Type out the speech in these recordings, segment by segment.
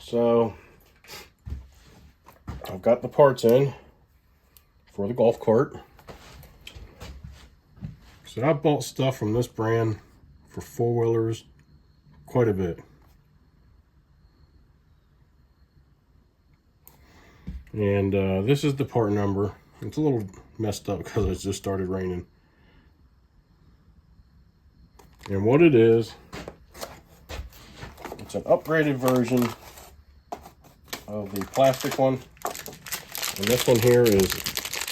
So I've got the parts in for the golf cart. So I bought stuff from this brand for four-wheelers quite a bit. And this is the part number. It's a little messed up because it just started raining. And what it is, it's an upgraded version of the plastic one. And this one here is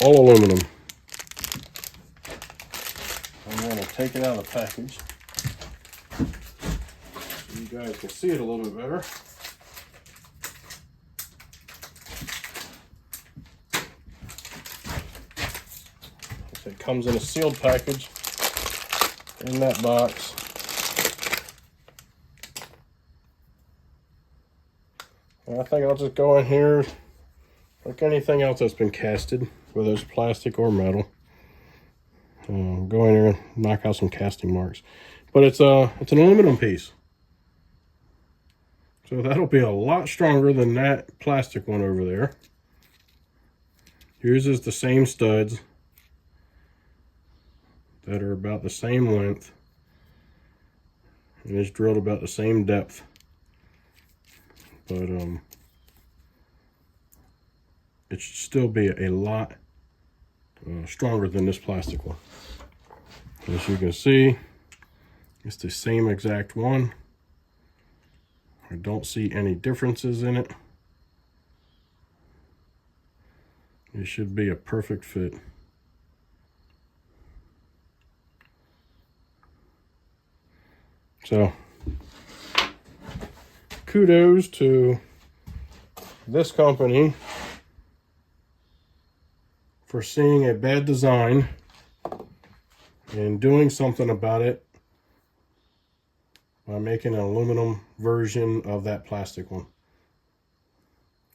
all aluminum. I'm going to take it out of the package so you guys can see it a little bit better. It comes in a sealed package in that box. And I think I'll just go in here like anything else that's been casted, whether it's plastic or metal. Go in here and knock out some casting marks. But it's an aluminum piece. So that'll be a lot stronger than that plastic one over there. Uses the same studs that are about the same length. And it's drilled about the same depth. But it should still be a lot stronger than this plastic one. As you can see, it's the same exact one. I don't see any differences in it. It should be a perfect fit. So, kudos to this company for seeing a bad design and doing something about it by making an aluminum version of that plastic one.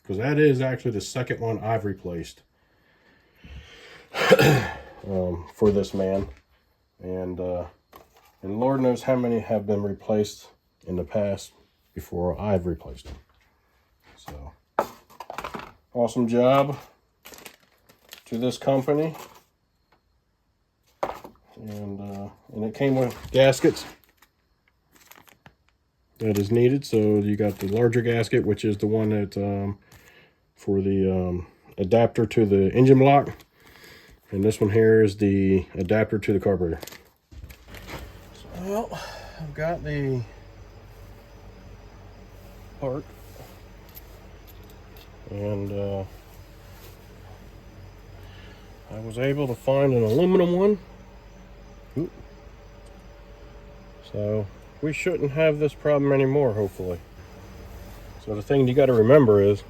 Because that is actually the second one I've replaced for this man. And Lord knows how many have been replaced in the past before I've replaced them. So, awesome job to this company. And it came with gaskets that is needed. So you got the larger gasket, which is the one that for the adapter to the engine block, and this one here is the adapter to the carburetor. So, well, I've got the part, and I was able to find an aluminum one. Ooh. So we shouldn't have this problem anymore, hopefully. So the thing you got to remember is,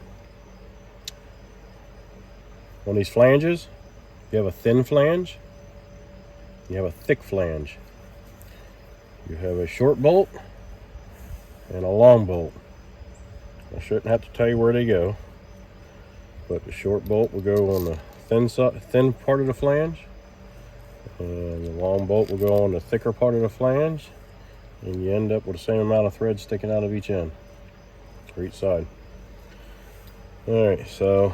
on these flanges, you have a thin flange, you have a thick flange. You have a short bolt and a long bolt. I shouldn't have to tell you where they go, but the short bolt will go on the thin part of the flange, and the long bolt will go on the thicker part of the flange, and you end up with the same amount of thread sticking out of each end, or each side. Alright, so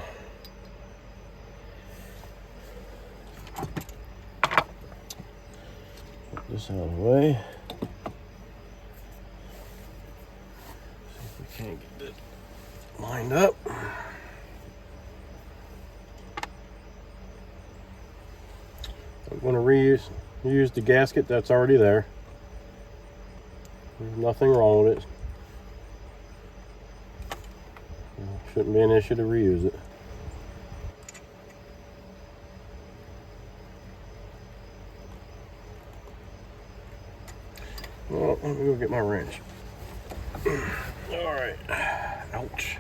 put this out of the way. See if we can't get it lined up. I'm going to reuse the gasket that's already there. There's nothing wrong with it. Shouldn't be an issue to reuse it. Well, let me go get my wrench. All right. Ouch.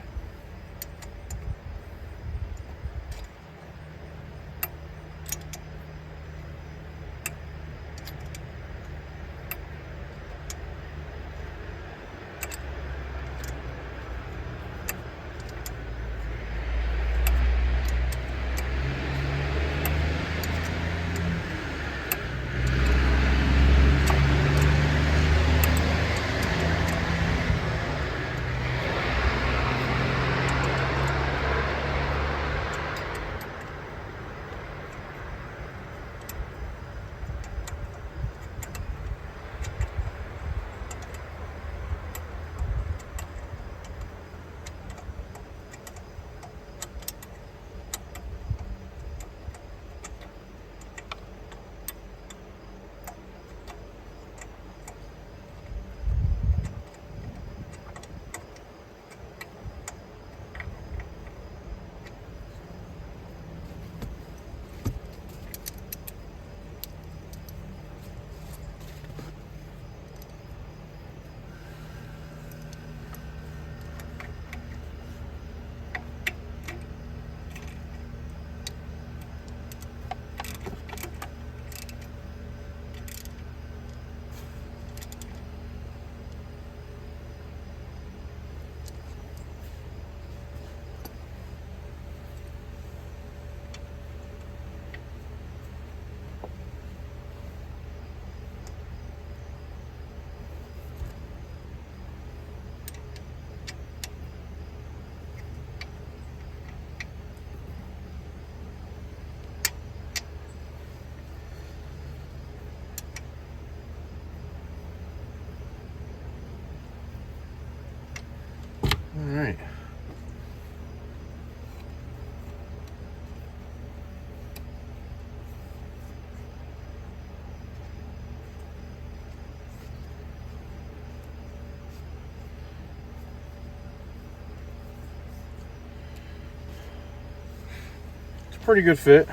pretty good fit.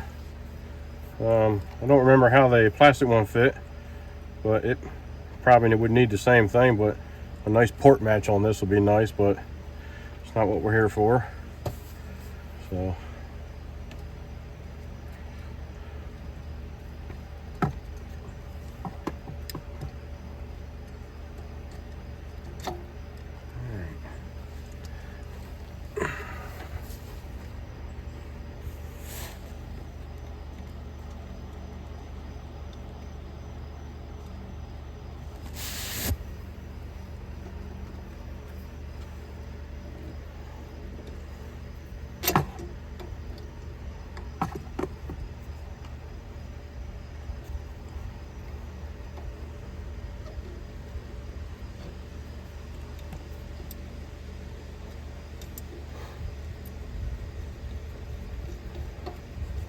I don't remember how the plastic one fit, but it probably would need the same thing, but a nice port match on this would be nice, but it's not what we're here for. So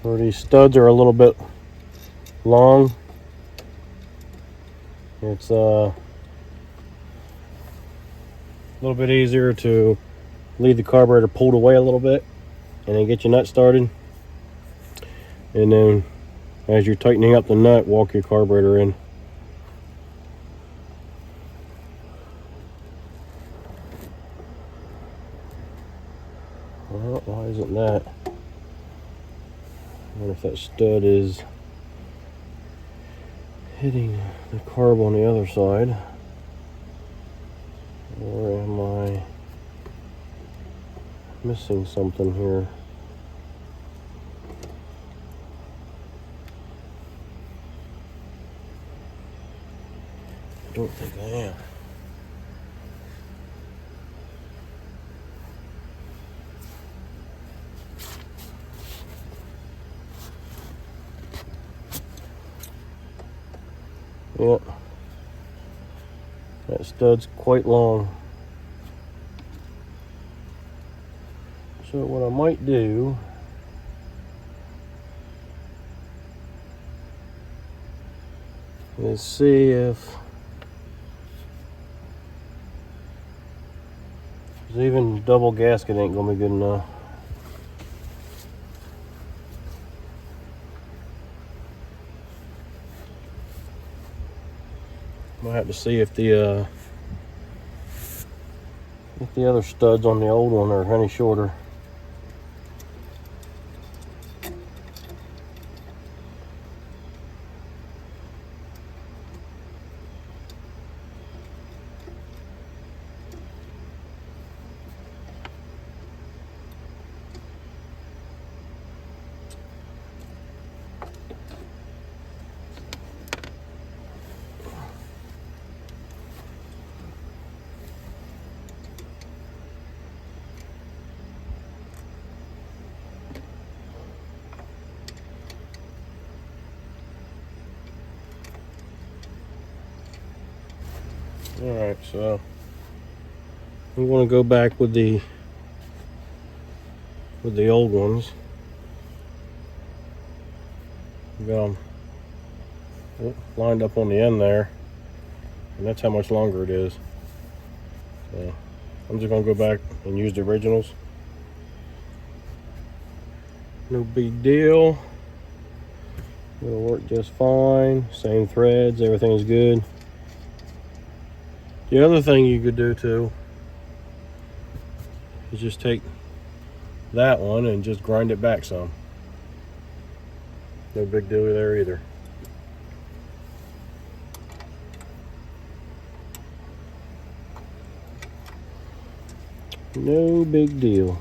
where these studs are a little bit long, it's a little bit easier to leave the carburetor pulled away a little bit and then get your nut started. And then as you're tightening up the nut, walk your carburetor in. Well, why isn't that? I wonder if that stud is hitting the carb on the other side, or am I missing something here? I don't think I am. Yep, that stud's quite long. So what I might do is see if even double gasket ain't gonna be good enough. Might have to see if the other studs on the old one are any shorter. Alright, so I'm going to go back with the old ones. Got them lined up on the end there, and that's how much longer it is. So I'm just going to go back and use the originals. No big deal. It'll work just fine. Same threads, everything's good. The other thing you could do too is just take that one and just grind it back some. No big deal there either. No big deal.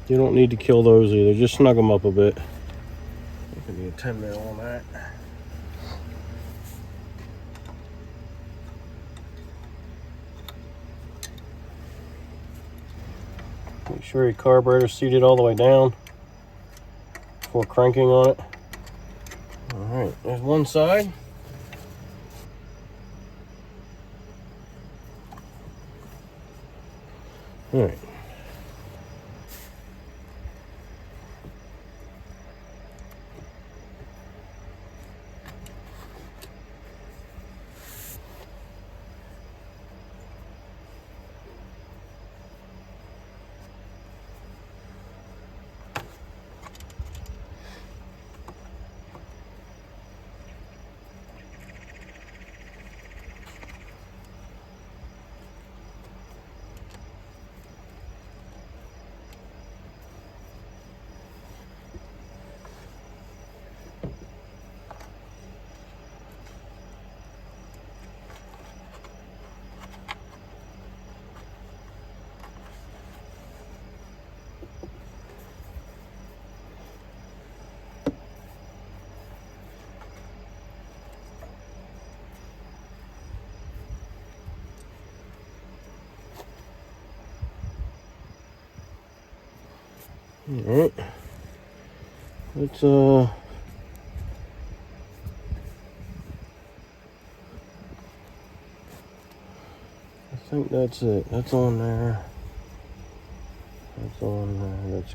You don't need to kill those either, just snug them up a bit. Give me a 10 mil on that. Make sure your carburetor's seated all the way down before cranking on it. Alright, there's one side. Alright. Alright. Let's I think that's it. That's on there. That's on there. That's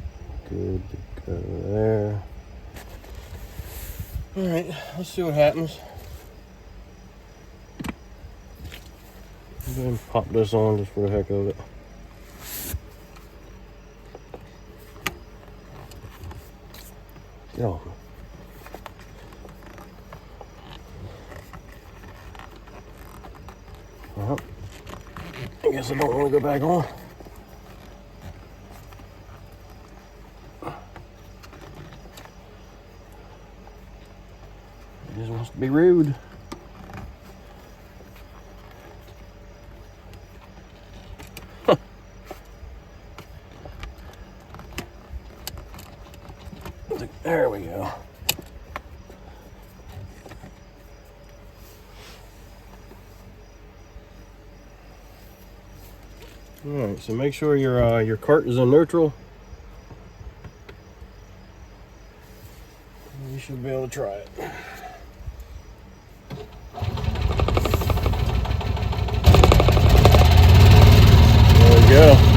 good to go there. Alright, let's see what happens. I'm going to pop this on just for the heck of it. Get off me. Well, I guess I don't want to go back on. He just wants to be rude. There we go. All right, so make sure your cart is in neutral. You should be able to try it. There we go.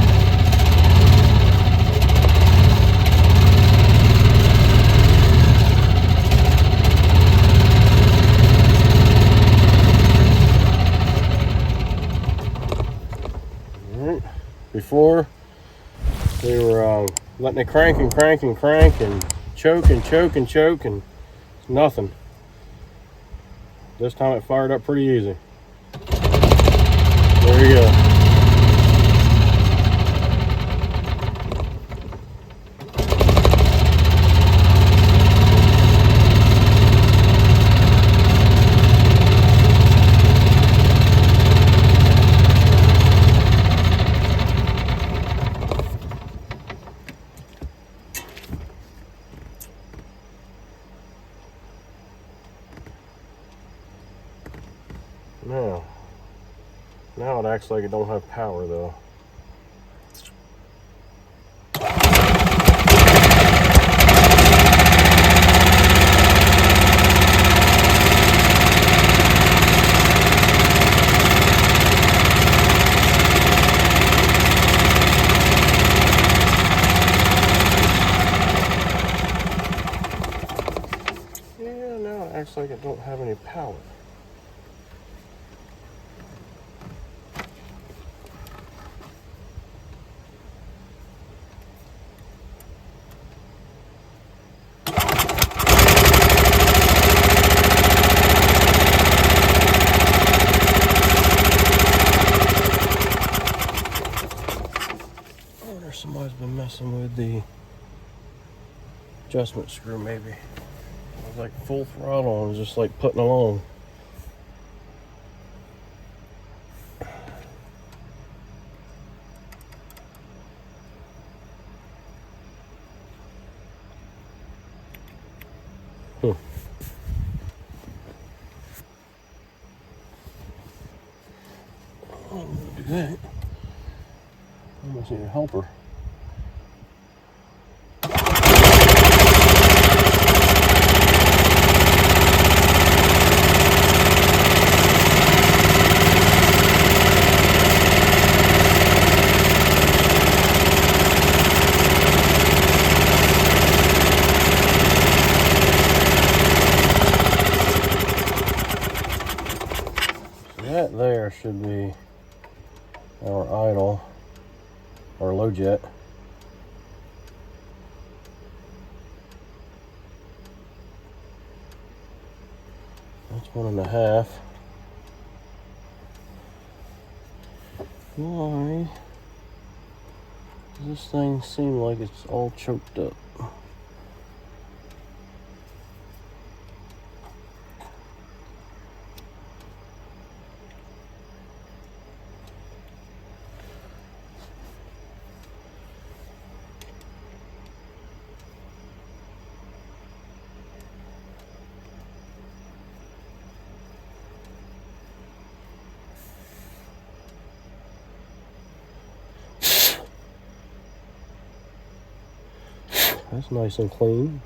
Before, they were letting it crank and crank and crank and choke and choke and choke and nothing. This time it fired up pretty easy. There you go. Now it acts like it don't have power though. Yeah, now it acts like it don't have any power. Somebody's been messing with the adjustment screw maybe. I was like full throttle and just like putting along. Do that. Almost need a helper. flow jet. That's 1.5. Why does this thing seem like it's all choked up? That's nice and clean.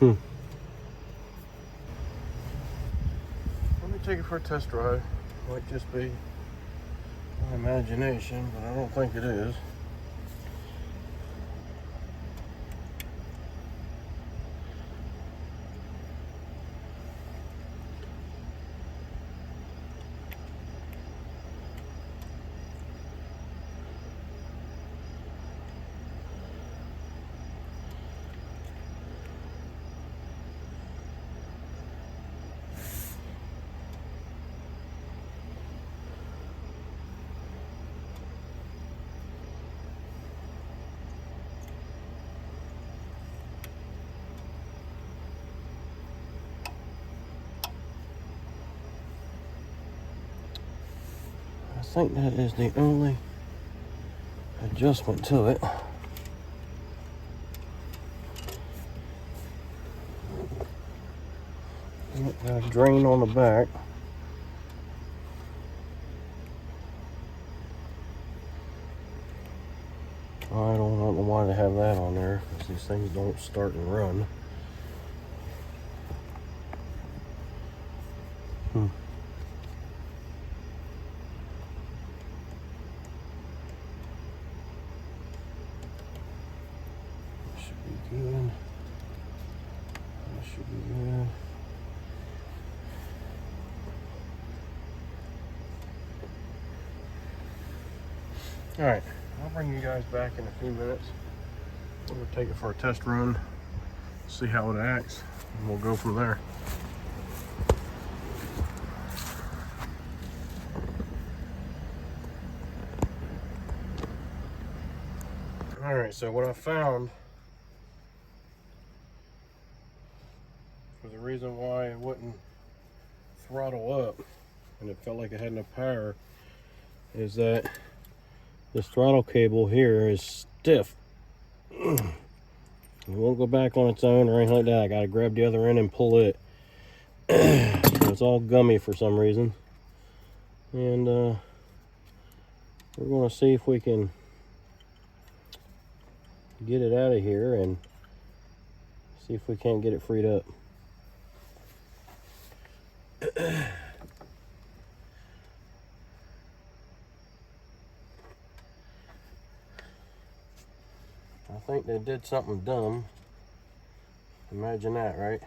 Let me take it for a test drive. Might just be my imagination, but I don't think it is. I think that is the only adjustment to it. Got a drain on the back. I don't know why they have that on there, because these things don't start and run. Should be good. That should be good. All right, I'll bring you guys back in a few minutes. We're gonna take it for a test run, see how it acts, and we'll go from there. All right, so what I found for the reason why it wouldn't throttle up and it felt like it had no power is that this throttle cable here is stiff. It won't go back on its own or anything like that. I gotta grab the other end and pull it. So it's all gummy for some reason. And we're gonna see if we can get it out of here and see if we can't get it freed up. I think they did something dumb. Imagine that, right?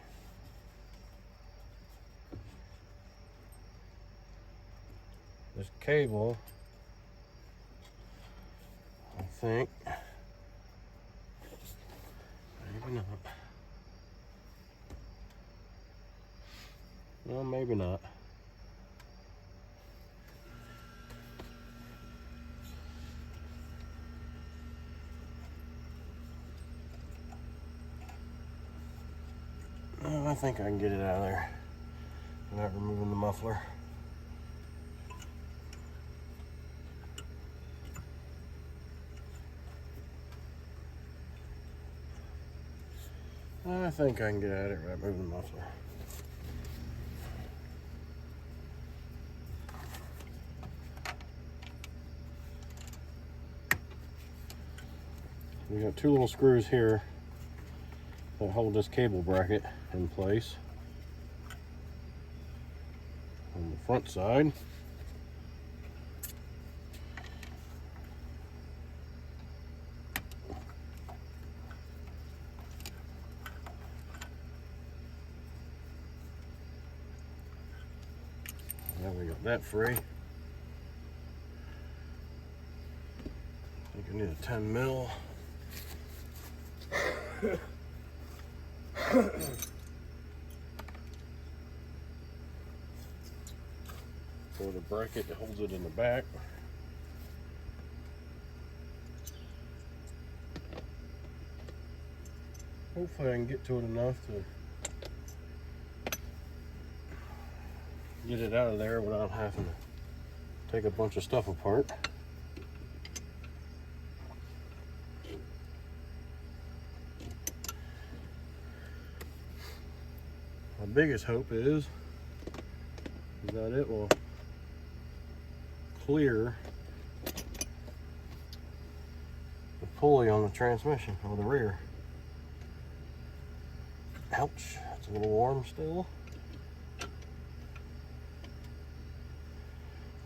This cable, I think, maybe not. Well, maybe not. No, I think I can get it out of there without removing the muffler. I think I can get at it without moving the muffler. We got two little screws here that hold this cable bracket in place on the front side. Now we got that free. I think I need a 10 mil. For the bracket that holds it in the back. Hopefully I can get to it enough to get it out of there without having to take a bunch of stuff apart. My biggest hope is that it will clear the pulley on the transmission or the rear. Ouch, it's a little warm still.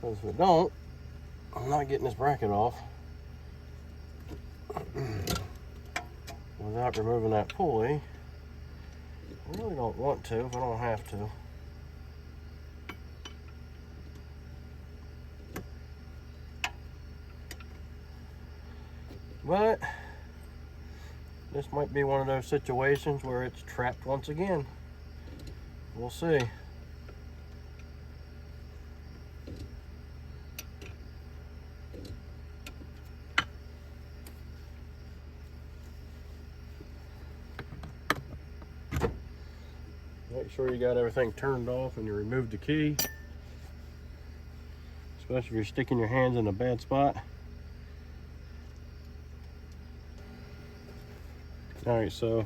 Because if it don't, I'm not getting this bracket off without removing that pulley. I really don't want to if I don't have to. But this might be one of those situations where it's trapped once again. We'll see. Make sure you got everything turned off and you removed the key. Especially if you're sticking your hands in a bad spot. Alright, so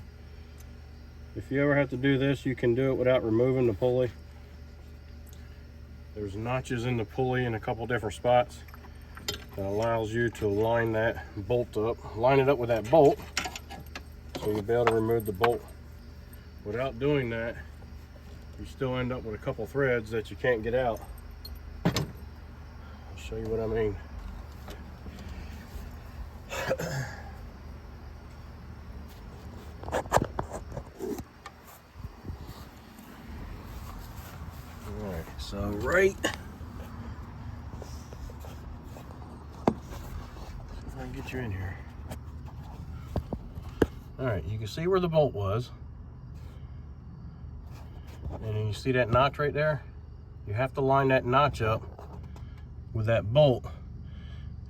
if you ever have to do this, you can do it without removing the pulley. There's notches in the pulley in a couple different spots that allows you to line that bolt up, line it up with that bolt, so you'll be able to remove the bolt. Without doing that, you still end up with a couple threads that you can't get out. I'll show you what I mean. Alright, so right, if I can get you in here. Alright, you can see where the bolt was. And you see that notch right there? You have to line that notch up with that bolt,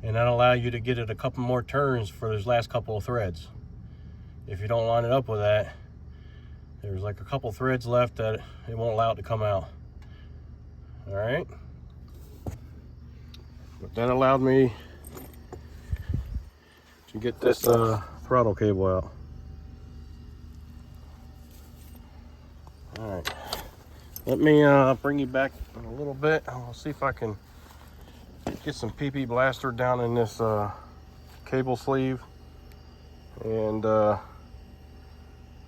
and that'll allow you to get it a couple more turns for those last couple of threads. If you don't line it up with that, there's like a couple threads left that it won't allow it to come out. All right, but that allowed me to get this throttle cable out. All right, let me bring you back in a little bit. I'll see if I can get some PP blaster down in this cable sleeve and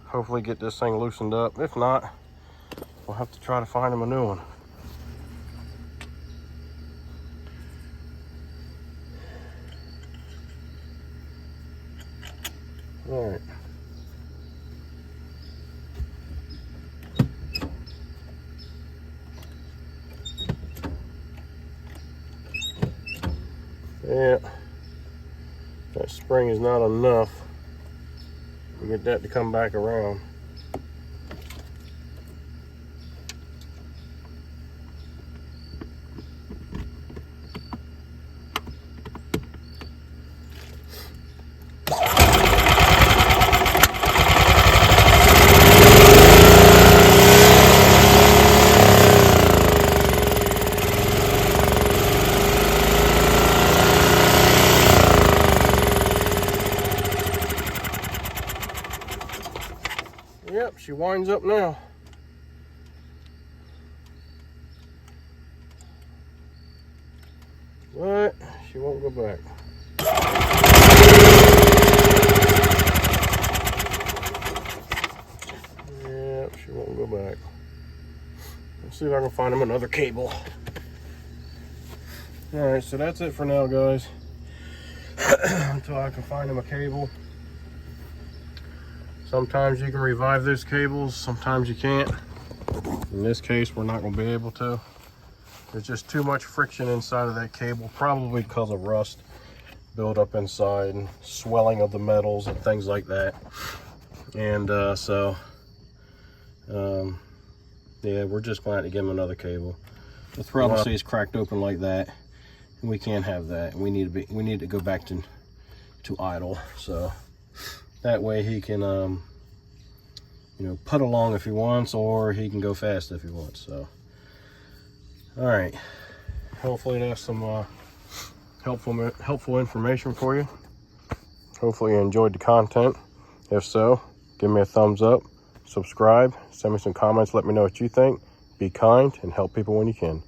hopefully get this thing loosened up. If not, we'll have to try to find him a new one. All right. Yeah, that spring is not enough to get that to come back around. Yep, she winds up now. But she won't go back. Yep, she won't go back. Let's see if I can find him another cable. Alright, so that's it for now, guys. Until I can find him a cable. Sometimes you can revive those cables, sometimes you can't. In this case, we're not going to be able to. There's just too much friction inside of that cable, probably because of rust build up inside and swelling of the metals and things like that. And yeah, we're just glad to give him another cable. The throttle stays cracked open like that, and we can't have that. We need to go back to idle, so that way he can you know, put along if he wants, or he can go fast if he wants. So all right, hopefully that's some helpful information for you. Hopefully you enjoyed the content. If so, give me a thumbs up, subscribe, send me some comments, let me know what you think. Be kind and help people when you can.